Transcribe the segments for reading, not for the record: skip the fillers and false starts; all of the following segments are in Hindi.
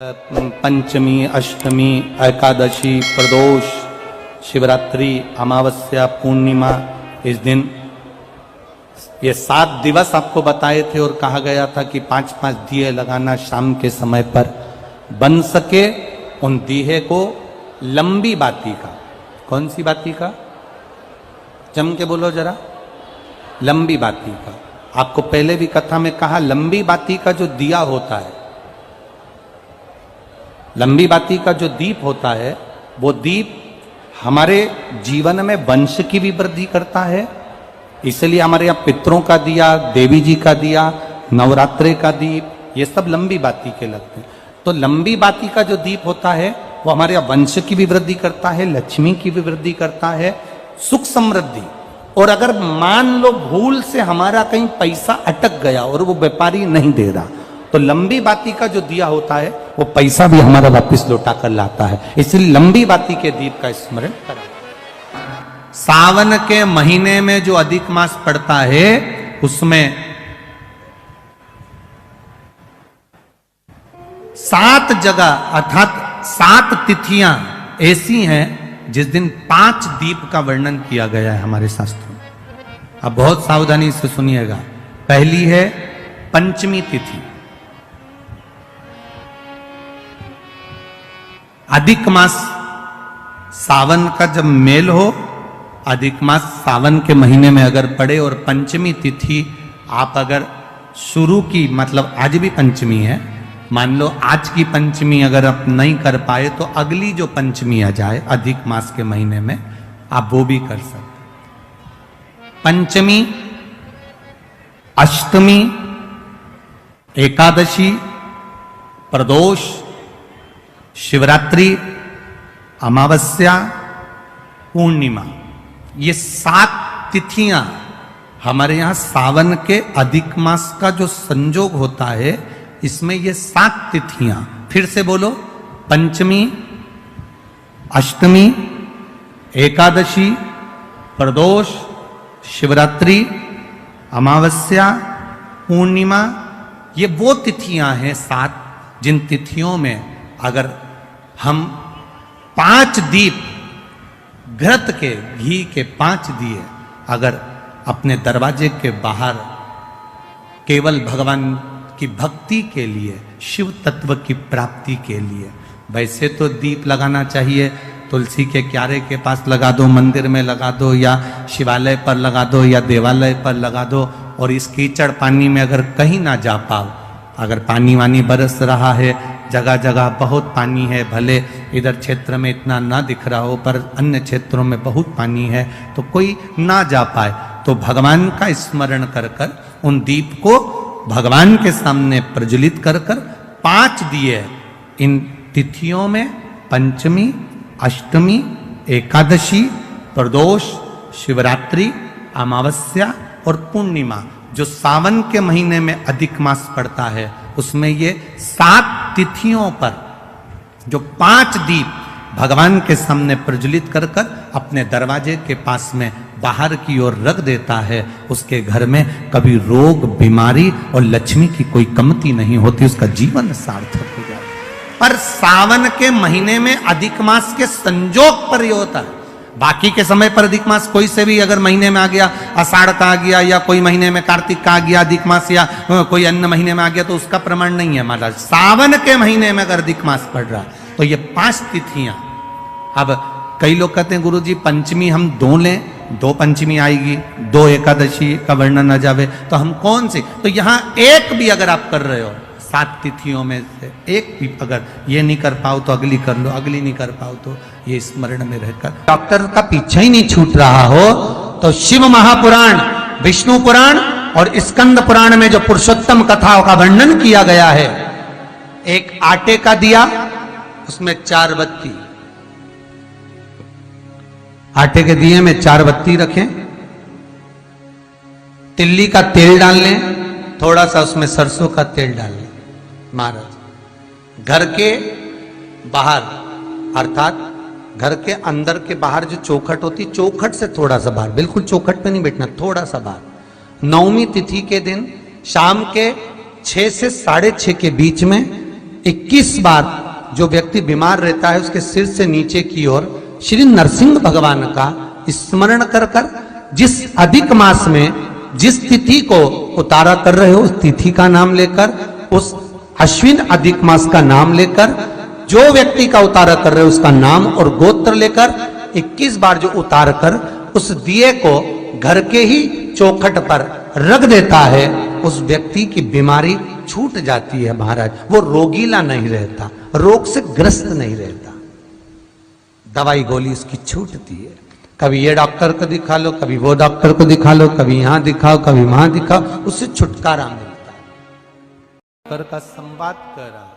पंचमी, अष्टमी, एकादशी, प्रदोष, शिवरात्रि, अमावस्या, पूर्णिमा, इस दिन ये 7 दिवस आपको बताए थे और कहा गया था कि 5-5 दिए लगाना शाम के समय पर। बन सके उन दिए को लंबी बाती का। कौन सी बाती का? जम के बोलो जरा। लंबी बाती का। आपको पहले भी कथा में कहा, लंबी बाती का जो दिया होता है, लंबी बाती का जो दीप होता है, वो दीप हमारे जीवन में वंश की भी वृद्धि करता है। इसलिए हमारे यहाँ पितरों का दिया, देवी जी का दिया, नवरात्रे का दीप, ये सब लंबी बाती के लगते हैं। तो लंबी बाती का जो दीप होता है वो हमारे यहाँ वंश की भी वृद्धि करता है, लक्ष्मी की भी वृद्धि करता है, सुख समृद्धि। और अगर मान लो भूल से हमारा कहीं पैसा अटक गया और वो व्यापारी नहीं दे रहा, तो लंबी बाती का जो दिया होता है वो पैसा भी हमारा वापस लौटा कर लाता है। इसलिए लंबी बाती के दीप का स्मरण करें। सावन के महीने में जो अधिक मास पड़ता है उसमें 7 जगह अर्थात 7 तिथियां ऐसी हैं जिस दिन 5 दीप का वर्णन किया गया है हमारे शास्त्रों में। अब बहुत सावधानी से सुनिएगा। पहली है पंचमी तिथि। अधिक मास सावन का जब मेल हो, अधिक मास सावन के महीने में अगर पड़े और पंचमी तिथि आप अगर शुरू की, मतलब आज भी पंचमी है, मान लो आज की पंचमी अगर आप नहीं कर पाए तो अगली जो पंचमी आ जाए अधिक मास के महीने में, आप वो भी कर सकते। पंचमी, अष्टमी, एकादशी, प्रदोष, शिवरात्रि, अमावस्या, पूर्णिमा, ये 7 तिथियां हमारे यहां सावन के अधिक मास का जो संजोग होता है, इसमें ये 7 तिथियां, फिर से बोलो, पंचमी, अष्टमी, एकादशी, प्रदोष, शिवरात्रि, अमावस्या, पूर्णिमा, ये वो तिथियां हैं 7 जिन तिथियों में अगर हम 5 दीप घृत के, घी के 5 दिए अगर अपने दरवाजे के बाहर केवल भगवान की भक्ति के लिए, शिव तत्व की प्राप्ति के लिए, वैसे तो दीप लगाना चाहिए, तुलसी के क्यारे के पास लगा दो, मंदिर में लगा दो, या शिवालय पर लगा दो, या देवालय पर लगा दो। और इस कीचड़ पानी में अगर कहीं ना जा पाओ, अगर पानी वानी बरस रहा है, जगह जगह बहुत पानी है, भले इधर क्षेत्र में इतना ना दिख रहा हो पर अन्य क्षेत्रों में बहुत पानी है, तो कोई ना जा पाए तो भगवान का स्मरण कर कर उन दीप को भगवान के सामने प्रज्वलित कर कर 5 दिए इन तिथियों में, पंचमी, अष्टमी, एकादशी, प्रदोष, शिवरात्रि, अमावस्या और पूर्णिमा, जो सावन के महीने में अधिक मास पड़ता है, उसमें ये 7 तिथियों पर जो 5 दीप भगवान के सामने प्रज्वलित कर कर अपने दरवाजे के पास में बाहर की ओर रख देता है, उसके घर में कभी रोग, बीमारी और लक्ष्मी की कोई कमती नहीं होती, उसका जीवन सार्थक हो जाता है। पर सावन के महीने में अधिक मास के संजोग पर यह होता है। बाकी के समय पर अधिक मास कोई से भी अगर महीने में आ गया, आषाढ़ का आ गया, या कोई महीने में कार्तिक का आ गया अधिक मास, या कोई अन्य महीने में आ गया, तो उसका प्रमाण नहीं है महाराज। सावन के महीने में अगर अधिक मास पड़ रहा तो ये 5 तिथियां। अब कई लोग कहते हैं गुरुजी पंचमी हम 2 लें, 2 पंचमी आएगी, 2 एकादशी का वर्णन आ जावे, तो हम कौन सी? तो यहां एक भी अगर आप कर रहे हो 7 तिथियों में से एक भी अगर ये नहीं कर पाओ तो अगली कर लो, अगली नहीं कर पाओ तो ये स्मरण में रहकर डॉक्टर का पीछा ही नहीं छूट रहा हो, तो शिव महापुराण, विष्णु पुराण और स्कंद पुराण में जो पुरुषोत्तम कथाओं का वर्णन किया गया है, एक आटे का दिया, उसमें 4 बत्ती, आटे के दिए में 4 बत्ती रखें, तिल्ली का तेल डाल लें, थोड़ा सा उसमें सरसों का तेल डाल लें। महाराज घर के बाहर, अर्थात घर के अंदर के बाहर जो चौखट होती, चौखट से थोड़ा सा बाहर, बिल्कुल चौखट पे नहीं बैठना, थोड़ा सा बाहर, 9वीं तिथि के दिन शाम के 6 से 6:30 के बीच में 21 बार जो व्यक्ति बीमार रहता है उसके सिर से नीचे की ओर श्री नरसिंह भगवान का स्मरण कर कर, जिस अधिक मास में जिस तिथि को उतारा कर रहे हो उस तिथि का नाम लेकर, उस अश्विन अधिक मास का नाम लेकर, जो व्यक्ति का उतारा कर रहे हो उसका नाम और गोत्र लेकर 21 बार जो उतार कर उस दिए को घर के ही चौखट पर रख देता है, उस व्यक्ति की बीमारी छूट जाती है महाराज। वो रोगीला नहीं रहता, रोग से ग्रस्त नहीं रहता, दवाई गोली उसकी छूटती है। कभी ये डॉक्टर को दिखा लो, कभी वो डॉक्टर को दिखा लो, कभी यहां दिखाओ, कभी वहां दिखाओ, उससे छुटकारा मिलता है। कर का संवाद कर रहा,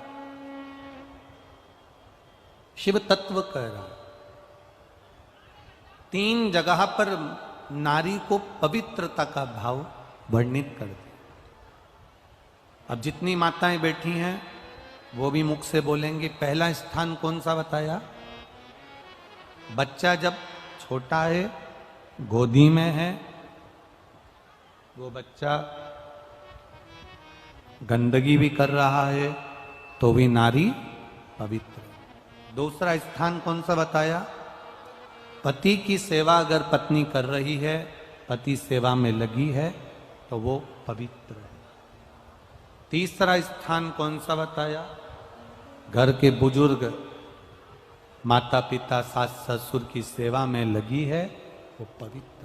शिव तत्व कर रहा, 3 जगह पर नारी को पवित्रता का भाव वर्णित कर दिया। अब जितनी माताएं बैठी हैं वो भी मुख से बोलेंगे। पहला स्थान कौन सा बताया? बच्चा जब छोटा है, गोदी में है, वो बच्चा गंदगी भी कर रहा है तो भी नारी पवित्र। दूसरा स्थान कौन सा बताया? पति की सेवा अगर पत्नी कर रही है, पति सेवा में लगी है तो वो पवित्र है। तीसरा स्थान कौन सा बताया? घर के बुजुर्ग माता पिता सास ससुर की सेवा में लगी है, वो पवित्र।